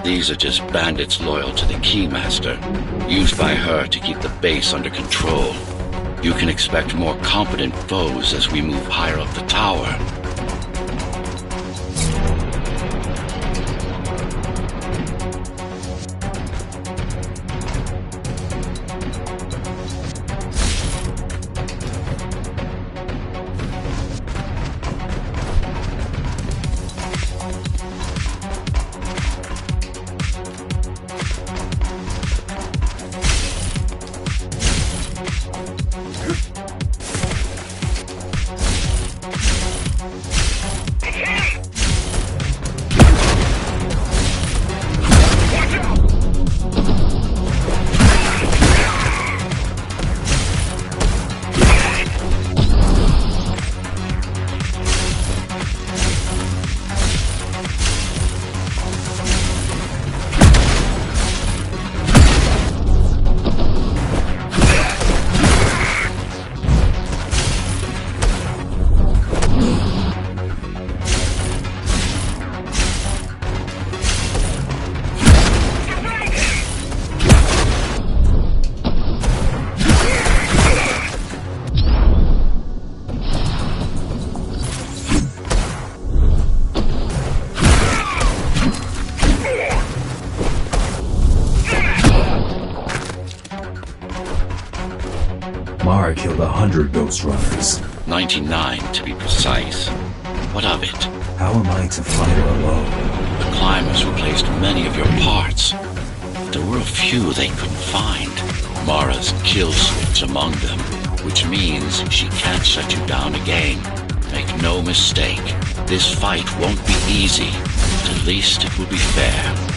These are just bandits loyal to the Keymaster, used by her to keep the base under control. You can expect more competent foes as we move higher up the tower. Mara killed 100 Ghostrunners. 99 to be precise. What of it? How am I to fight her alone? The climbers replaced many of your parts. There were a few they couldn't find. Mara's kill switch among them, which means she can't shut you down again. Make no mistake, this fight won't be easy, but at least it will be fair.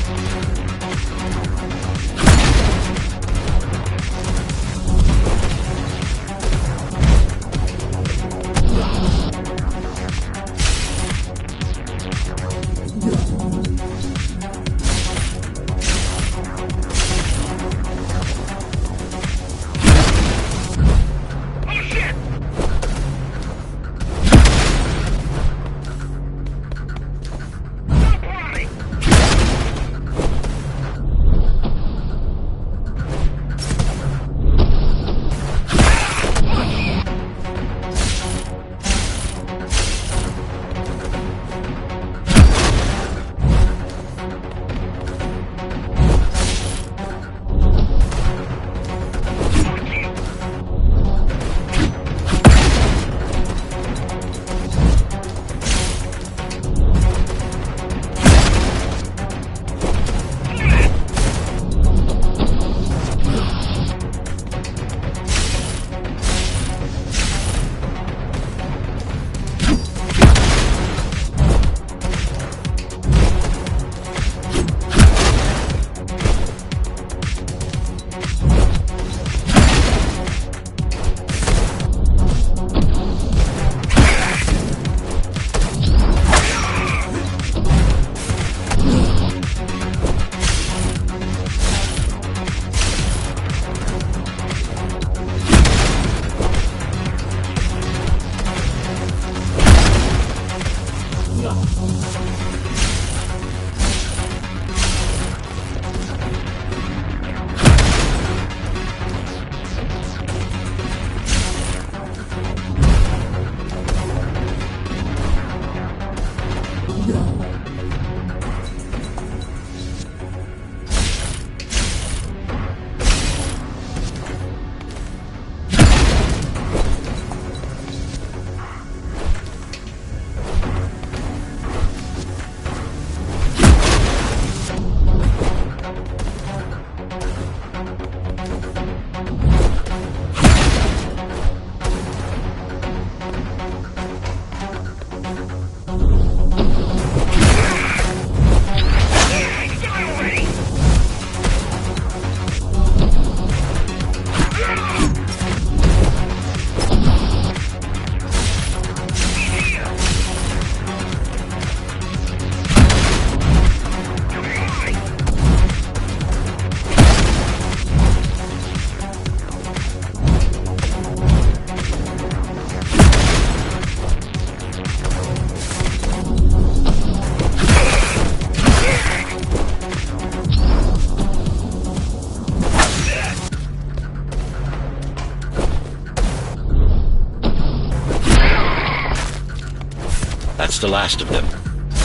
the last of them.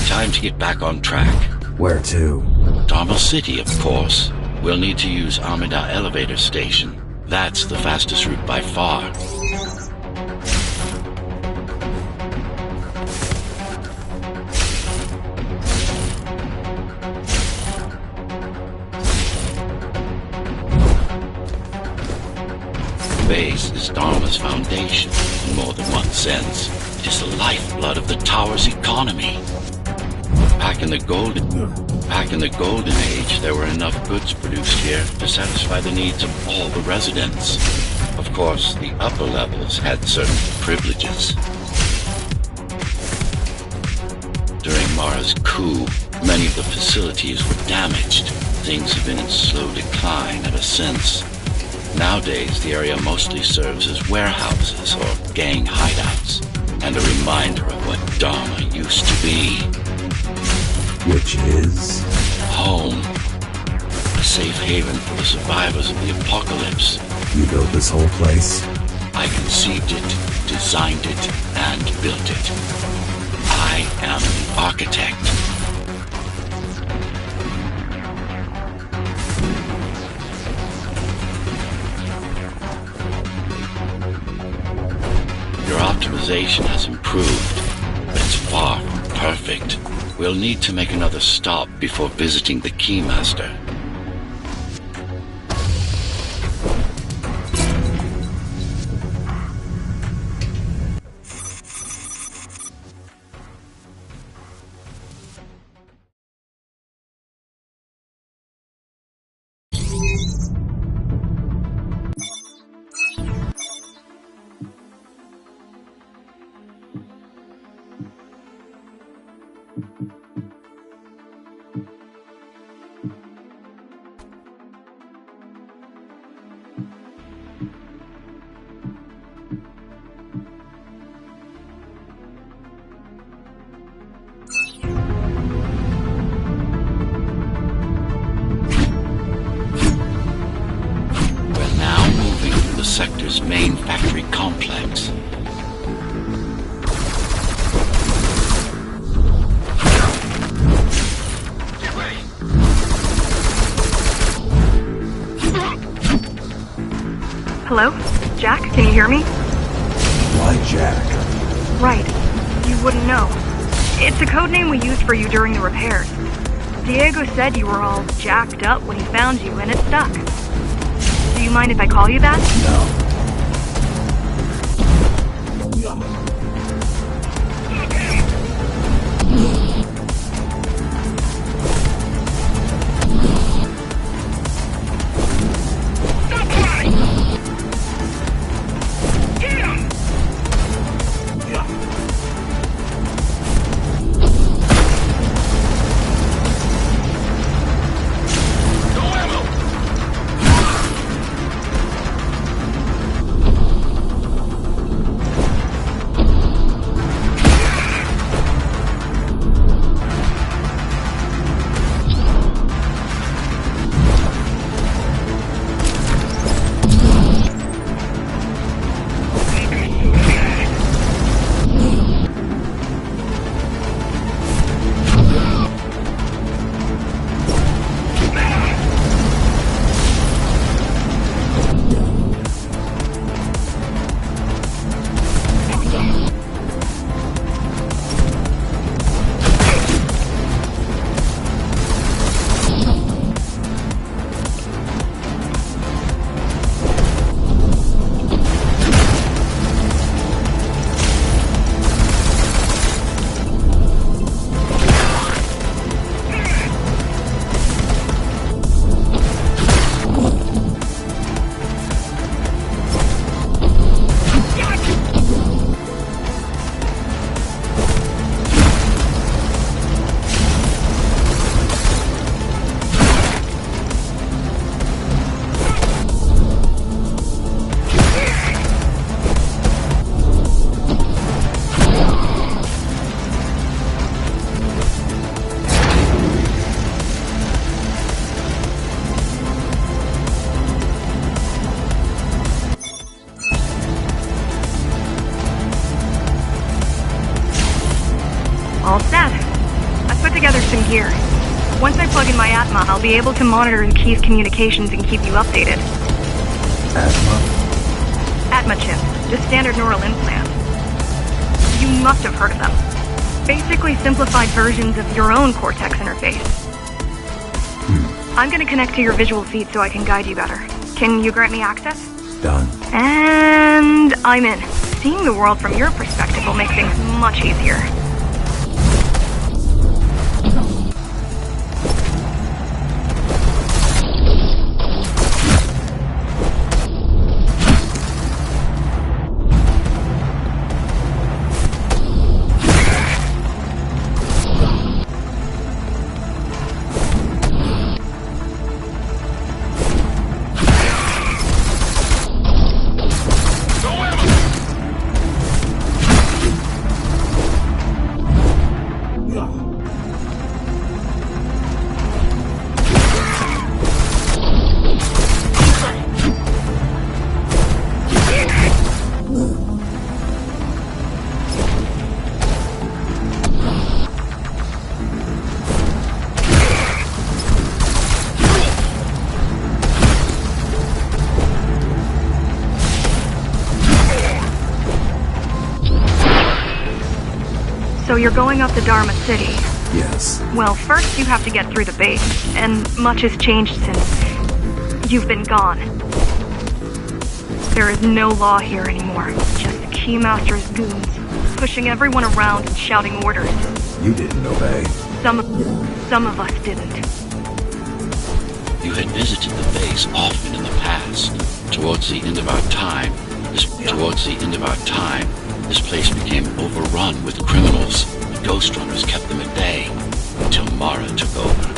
Time to get back on track. Where to? Dharma City, of course. We'll need to use Amida Elevator Station. That's the fastest route by far. The base is Dharma's foundation, in more than one sense. It is the lifeblood of the tower's economy. Back in the Golden Age, there were enough goods produced here to satisfy the needs of all the residents. Of course, the upper levels had certain privileges. During Mara's coup, many of the facilities were damaged. Things have been in slow decline ever since. Nowadays, the area mostly serves as warehouses or gang hideouts, and a reminder of what Dharma used to be. Which is? Home. A safe haven for the survivors of the apocalypse. You built this whole place? I conceived it, designed it, and built it. I am the architect. Your optimization has improved, but it's far from perfect. We'll need to make another stop before visiting the Keymaster. Sector's main factory complex. Hello? Jack, can you hear me? Why Jack? Right. You wouldn't know. It's a code name we used for you during the repairs. Diego said you were all jacked up when he found you, and it stuck. Do you mind if I call you that? No. Atma, I'll be able to monitor the key's communications and keep you updated. Atma? Atma chip, just standard neural implants. You must have heard of them. Basically simplified versions of your own Cortex interface. I'm gonna connect to your visual feed so I can guide you better. Can you grant me access? Done. And I'm in. Seeing the world from your perspective will make things much easier. So you're going up to Dharma City. Yes. Well, first you have to get through the base, and much has changed since you've been gone. There is no law here anymore, just Keymaster's goons, pushing everyone around and shouting orders. You didn't obey. Some of us didn't. You had visited the base often in the past. Towards the end of our time, this place became overrun with criminals. The Ghostrunners kept them at bay until Mara took over.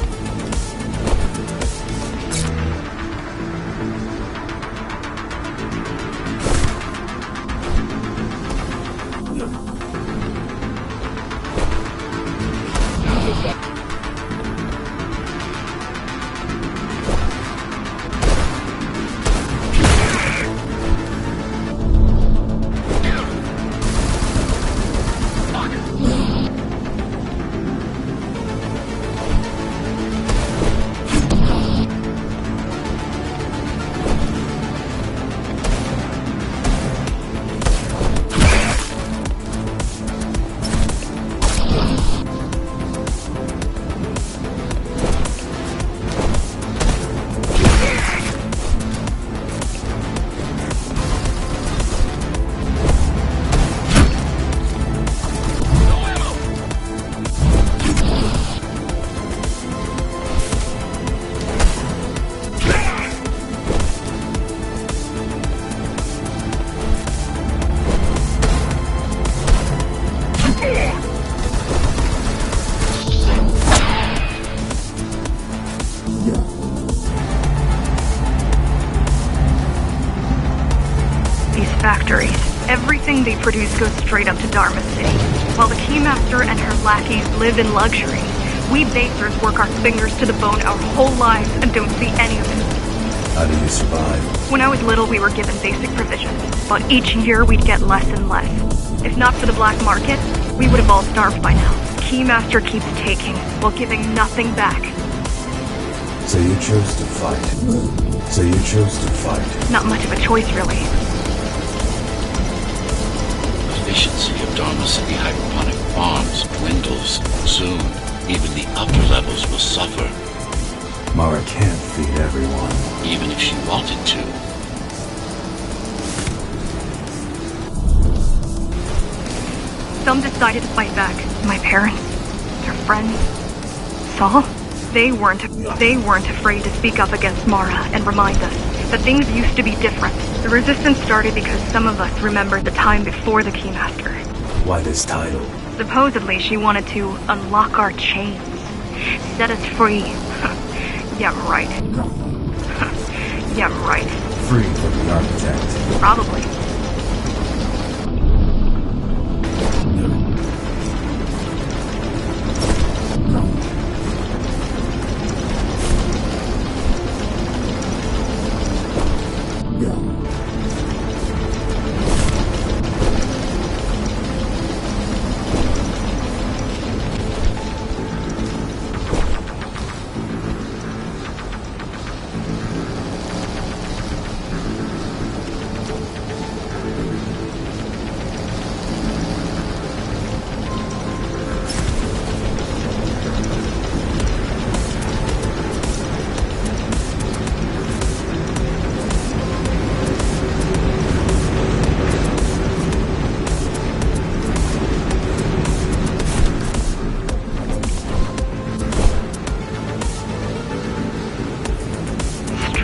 Factories. Everything they produce goes straight up to Dharma City. While the Keymaster and her lackeys live in luxury, we basers work our fingers to the bone our whole lives and don't see any of it. How do you survive? When I was little, we were given basic provisions, but each year we'd get less and less. If not for the black market, we would have all starved by now. Keymaster keeps taking, while giving nothing back. So you chose to fight. Not much of a choice, really. Efficiency of Dharma City hydroponic farms dwindles. Soon, even the upper levels will suffer. Mara can't feed everyone. Even if she wanted to. Some decided to fight back. My parents, their friends, Saul. They weren't afraid to speak up against Mara and remind us that things used to be different. The resistance started because some of us remembered the time before the Keymaster. Why this title? Supposedly she wanted to unlock our chains, set us free. Yeah, right. Yeah, right. Free from the architect. Probably.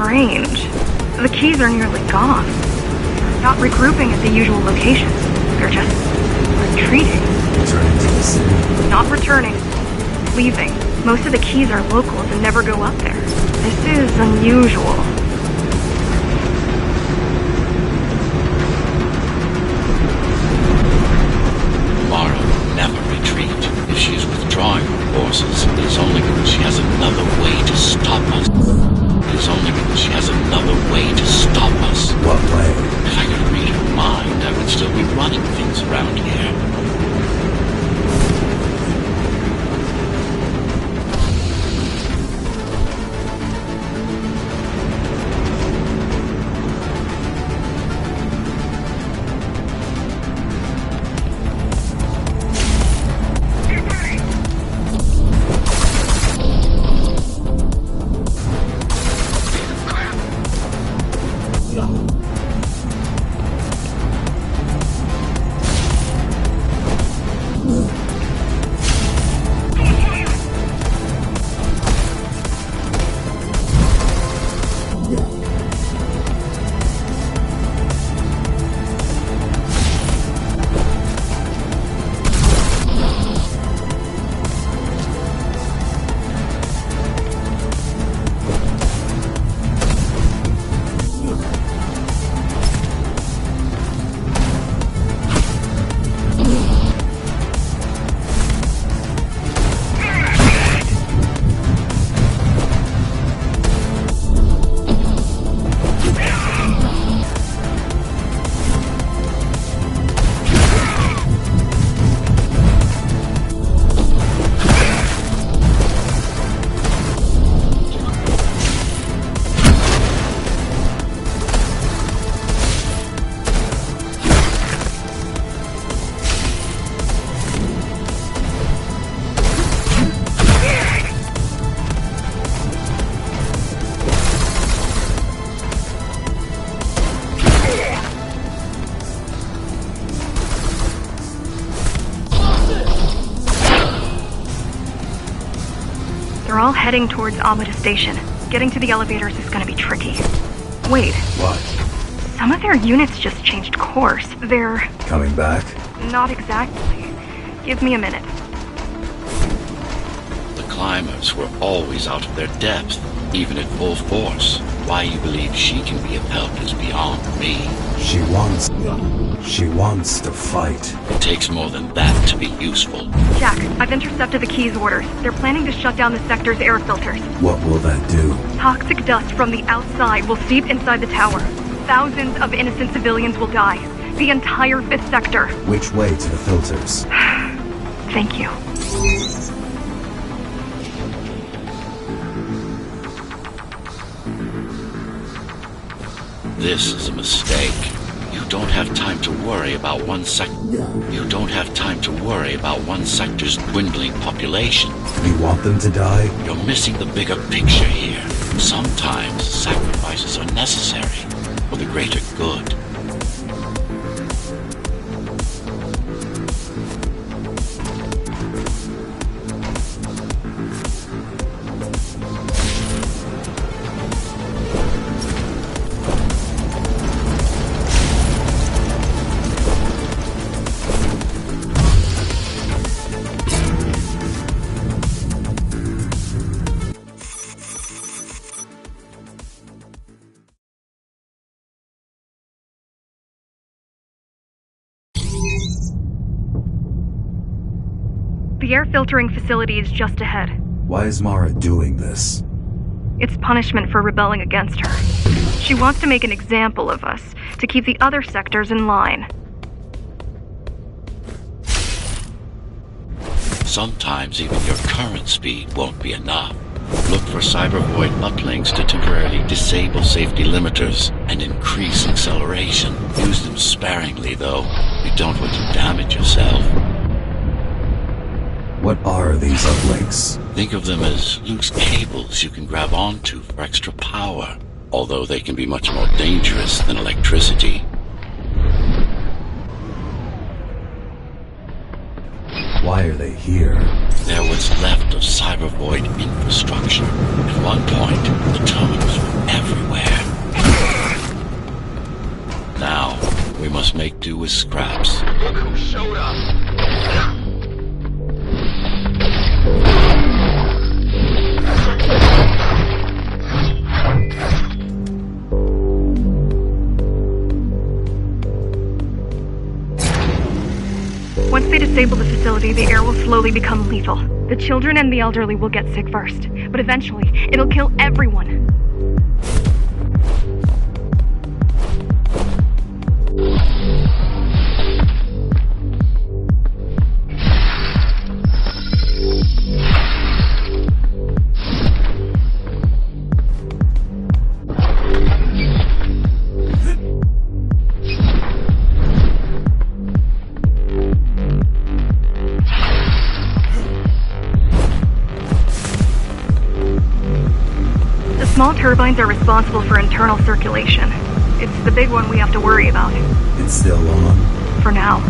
strange. The keys are nearly gone. They're not regrouping at the usual locations. They're just retreating. Returning to the city. Not returning. Leaving. Most of the keys are locals and never go up there. This is unusual. Mara will never retreat. If she's withdrawing her forces, it is only because she has another way to stop us. It is only because she has another way to stop us. What way? If I could read her mind, I would still be running things around here. They're all heading towards Amida Station. Getting to the elevators is gonna be tricky. Wait, What? some of their units just changed course. They're... Coming back? not exactly. Give me a minute. The climbers were always out of their depth, even at full force. Why you believe she can be of help is beyond me. She wants to fight. It takes more than that to be useful. Jack, I've intercepted the Key's orders. They're planning to shut down the sector's air filters. What will that do? Toxic dust from the outside will seep inside the tower. Thousands of innocent civilians will die. The entire 5th sector. Which way to the filters? Thank you. This is a mistake. You don't have time to worry about one You don't have time to worry about one sector's dwindling population. You want them to die? You're missing the bigger picture here. Sometimes sacrifices are necessary for the greater good. The air filtering facility is just ahead. Why is Mara doing this? It's punishment for rebelling against her. She wants to make an example of us, to keep the other sectors in line. Sometimes even your current speed won't be enough. Look for cybervoid uplinks to temporarily disable safety limiters and increase acceleration. Use them sparingly, though. You don't want to damage yourself. What are these uplinks? Think of them as loose cables you can grab onto for extra power, although they can be much more dangerous than electricity. Why are they here? They're what's left of cybervoid infrastructure. At one point, the terminals were everywhere. with scraps. Look who showed up! Once they disable the facility, the air will slowly become lethal. The children and the elderly will get sick first, but eventually, it'll kill everyone. Small turbines are responsible for internal circulation. It's the big one we have to worry about. It's still on? For now.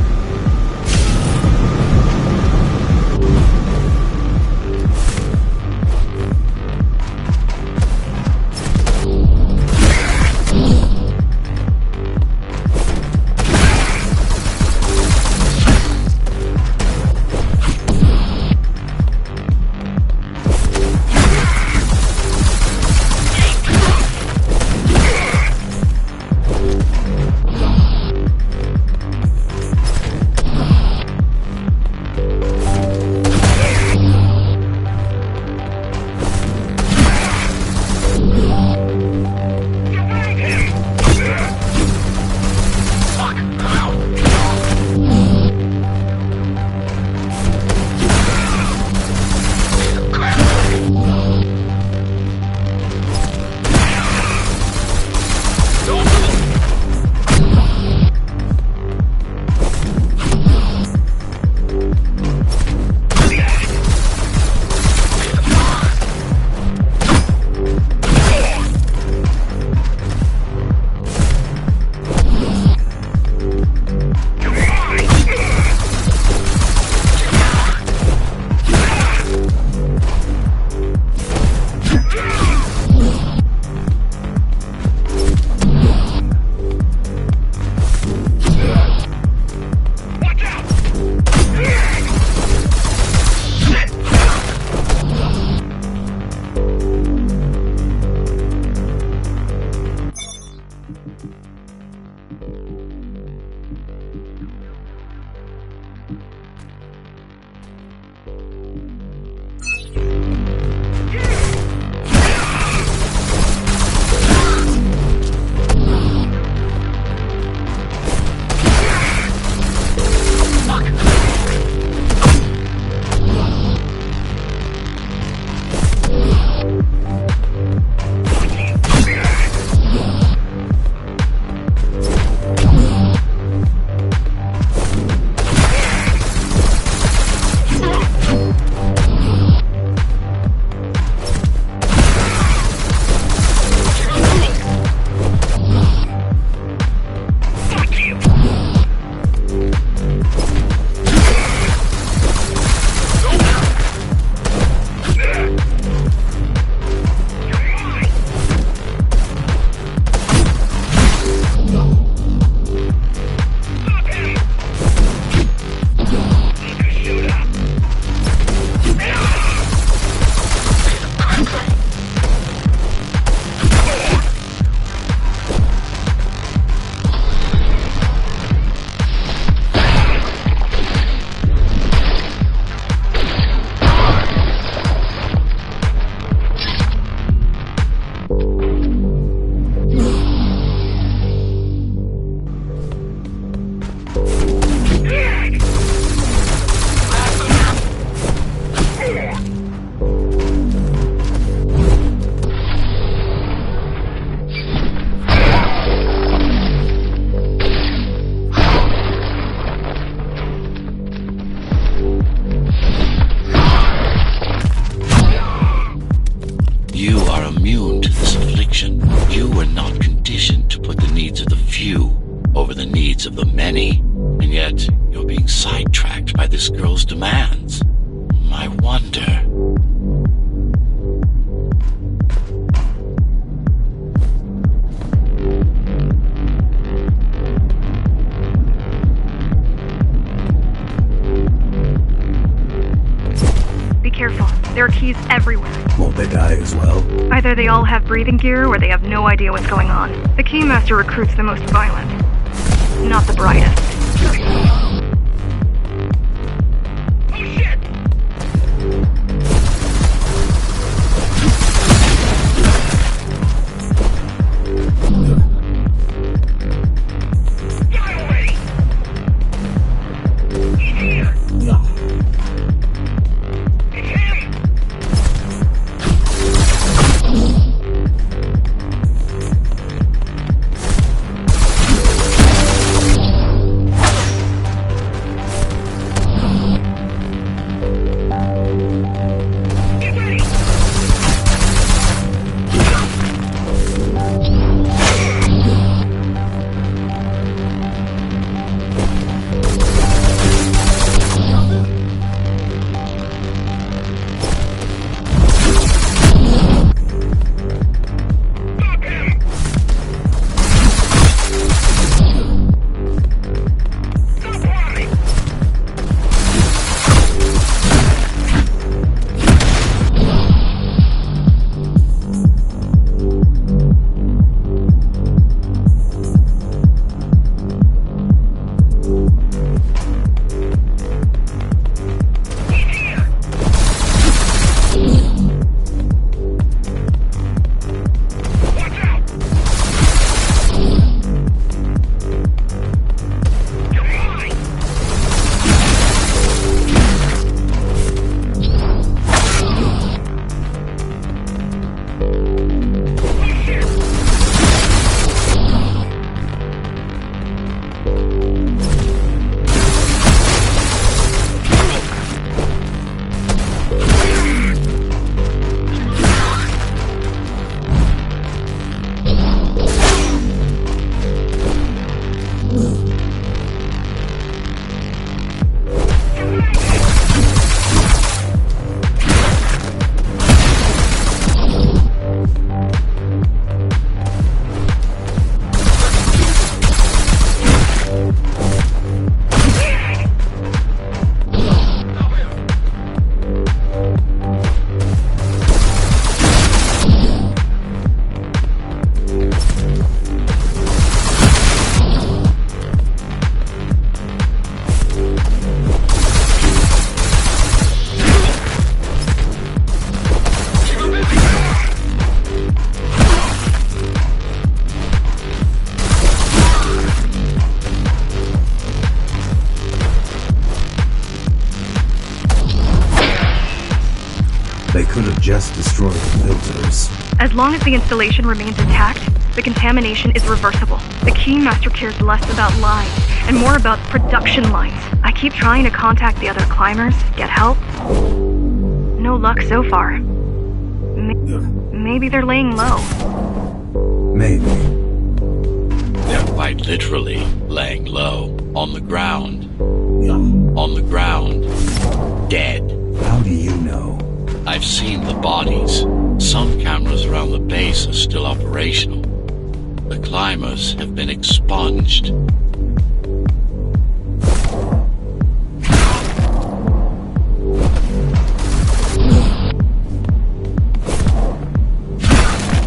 of the many, and yet you're being sidetracked by this girl's demands. I wonder... everywhere. Won't they die as well? Either they all have breathing gear or they have no idea what's going on. The Keymaster recruits the most violent, not the brightest. Oh shit! Die already! He's here! It's him! Get ready! Stop him! Stop running! He's here! Watch out! You're mine! Oh shit! They could have just destroyed the filters. As long as the installation remains intact, the contamination is reversible. The Keymaster cares less about lines and more about production lines. I keep trying to contact the other climbers, get help. No luck so far. Maybe they're laying low. Maybe. They're quite literally laying low, on the ground. On the ground. Dead. How do you know? I've seen the bodies. Some cameras around the base are still operational. The climbers have been expunged.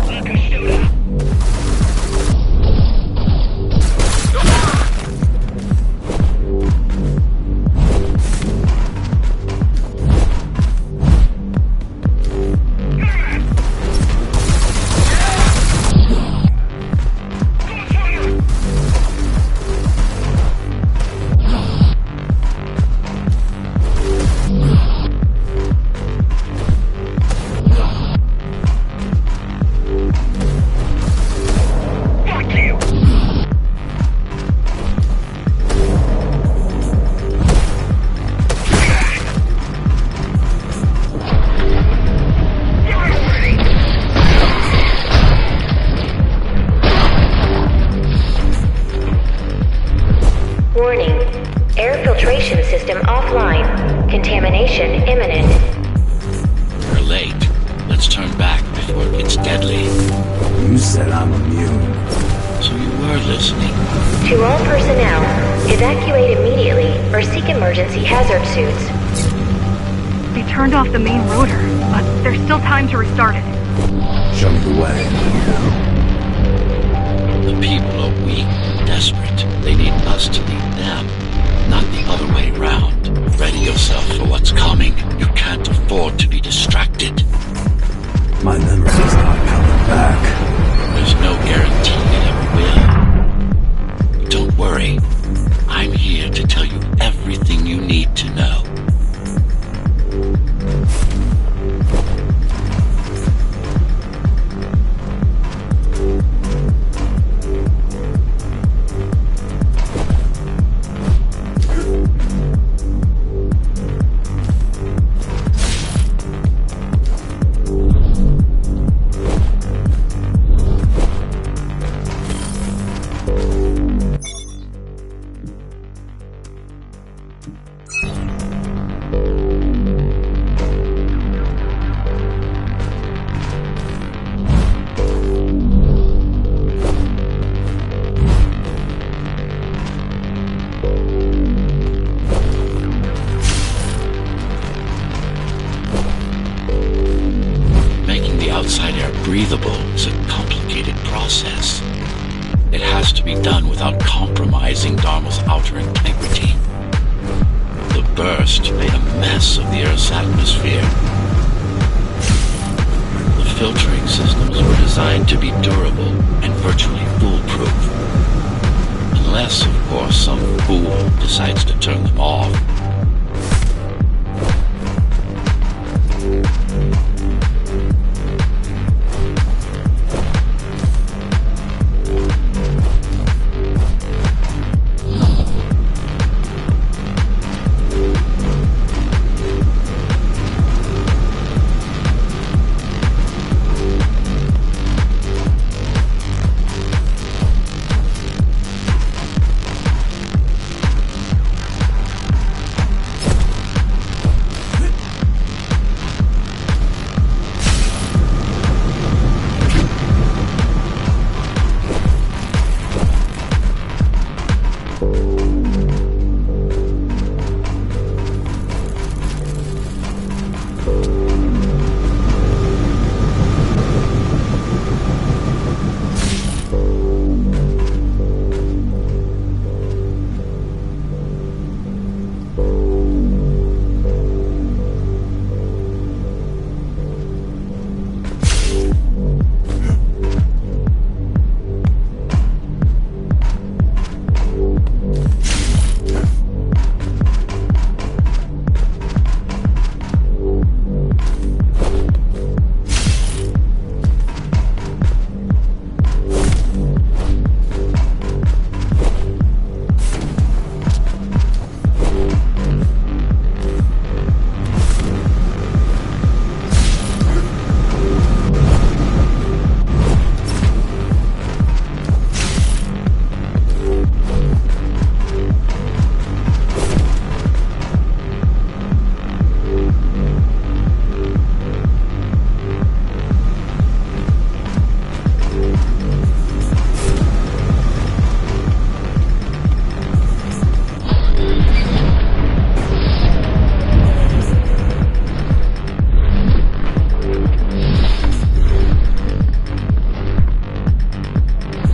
Like a shooter! Warning. Air filtration system offline. Contamination imminent. We're late. Let's turn back before it gets deadly. You said I'm immune. So you were listening. To all personnel, evacuate immediately or seek emergency hazard suits. They turned off the main rotor. but there's still time to restart it. Show me the way. The people are weak, desperate. They need us to lead them, not the other way round. Ready yourself for what's coming. You can't afford to be distracted. My memory's not coming back. There's no guarantee it ever will. Don't worry. I'm here to tell you everything you need to know. Outside air breathable is a complicated process. It has to be done without compromising Dharma's outer integrity. The burst made a mess of the Earth's atmosphere. The filtering systems were designed to be durable and virtually foolproof. Unless, of course, some fool decides to turn them off.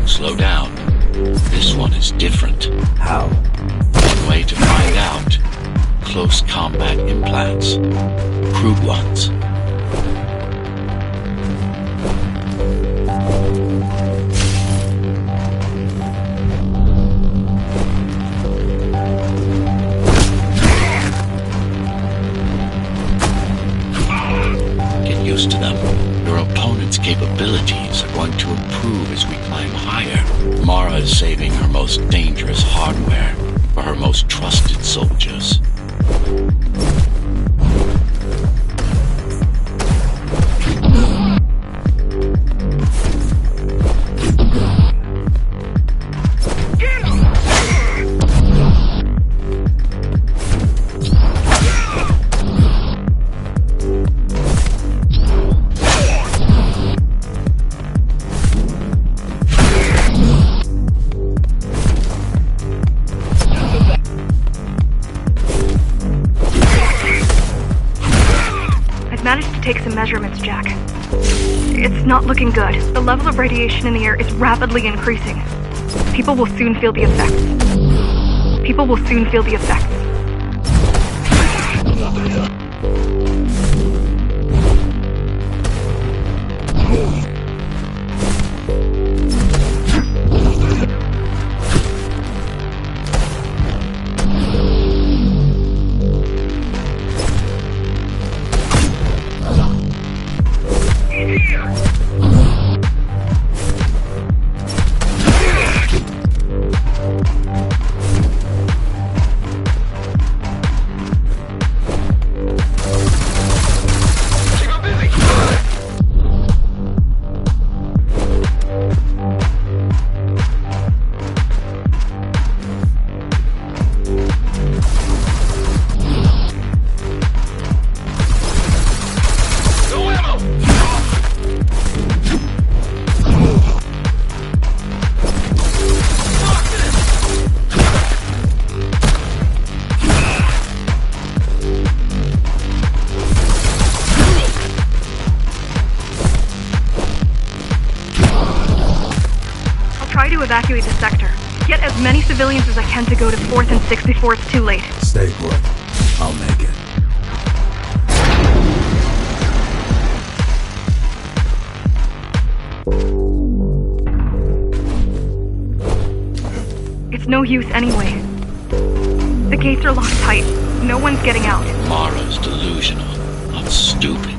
Slow down. This one is different. How? One way to find out. Close combat implants. Crude ones. Get used to them. Your opponent's capabilities are going to improve as we climb higher. Mara is saving her most dangerous hardware for her most trusted soldiers. looking good. The level of radiation in the air is rapidly increasing. People will soon feel the effects. People will soon feel the effects. Try to evacuate the sector. Get as many civilians as I can to go to 4th and 6th before it's too late. Stay put. I'll make it. It's no use anyway. The gates are locked tight. No one's getting out. Mara's delusional. I'm stupid.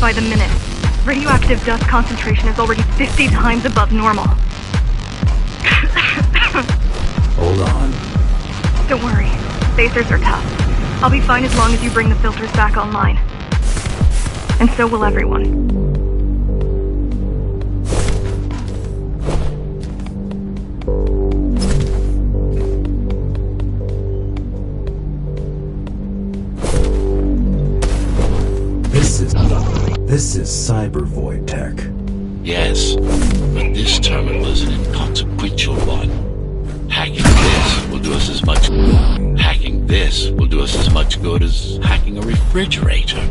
by the minute. Radioactive dust concentration is already 50 times above normal. Hold on. Don't worry. Spacers are tough. I'll be fine as long as you bring the filters back online. And so will everyone. This is cyber void tech. Yes, but this terminal is an inconsequential one. Hacking this will do us as much good as hacking a refrigerator.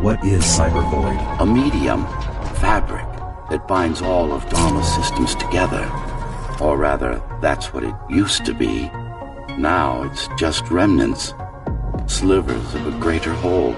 What is cyber void? A medium, fabric, that binds all of Dharma's systems together. Or rather, that's what it used to be. Now it's just remnants, slivers of a greater whole.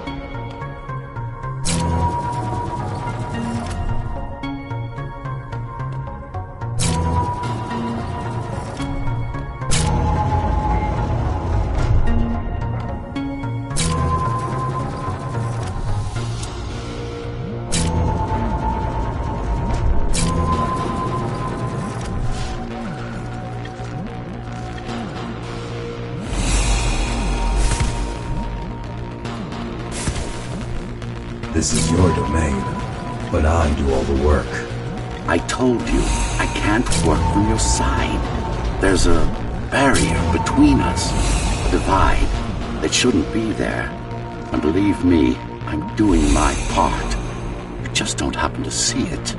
This is your domain, but I do all the work. I told you, I can't work from your side. There's a barrier between us, a divide that shouldn't be there. And believe me, I'm doing my part. You just don't happen to see it.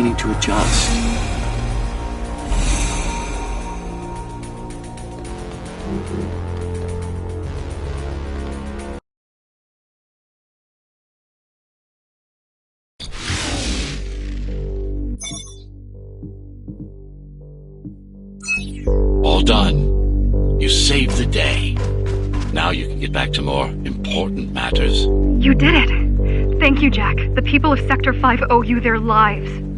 beginning to adjust. All done. You saved the day. Now you can get back to more important matters. You did it! Thank you, Jack. The people of Sector 5 owe you their lives.